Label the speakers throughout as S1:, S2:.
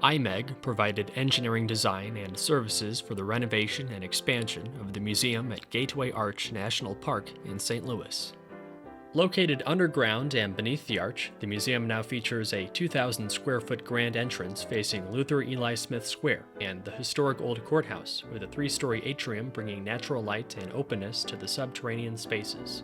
S1: IMEG provided engineering design and services for the renovation and expansion of the museum at Gateway Arch National Park in St. Louis. Located underground and beneath the arch, the museum now features a 2,000 square foot grand entrance facing Luther Eli Smith Square and the historic old courthouse, with a 3-story atrium bringing natural light and openness to the subterranean spaces.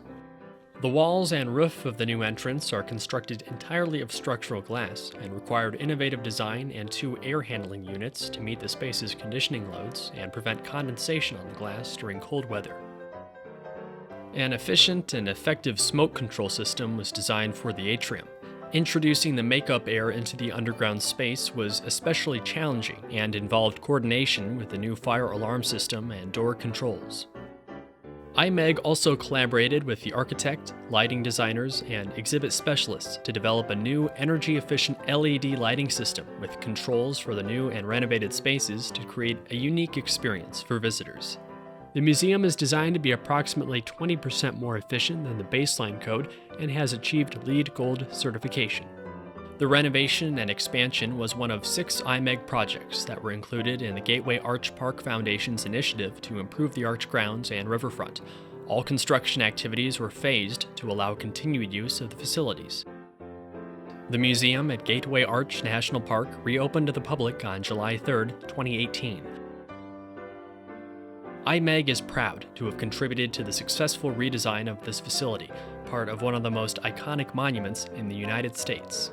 S1: The walls and roof of the new entrance are constructed entirely of structural glass and required innovative design and 2 air handling units to meet the space's conditioning loads and prevent condensation on the glass during cold weather. An efficient and effective smoke control system was designed for the atrium. Introducing the makeup air into the underground space was especially challenging and involved coordination with the new fire alarm system and door controls. IMEG also collaborated with the architect, lighting designers, and exhibit specialists to develop a new energy-efficient LED lighting system with controls for the new and renovated spaces to create a unique experience for visitors. The museum is designed to be approximately 20% more efficient than the baseline code and has achieved LEED Gold certification. The renovation and expansion was one of 6 IMEG projects that were included in the Gateway Arch Park Foundation's initiative to improve the arch grounds and riverfront. All construction activities were phased to allow continued use of the facilities. The museum at Gateway Arch National Park reopened to the public on July 3, 2018. IMEG is proud to have contributed to the successful redesign of this facility, part of one of the most iconic monuments in the United States.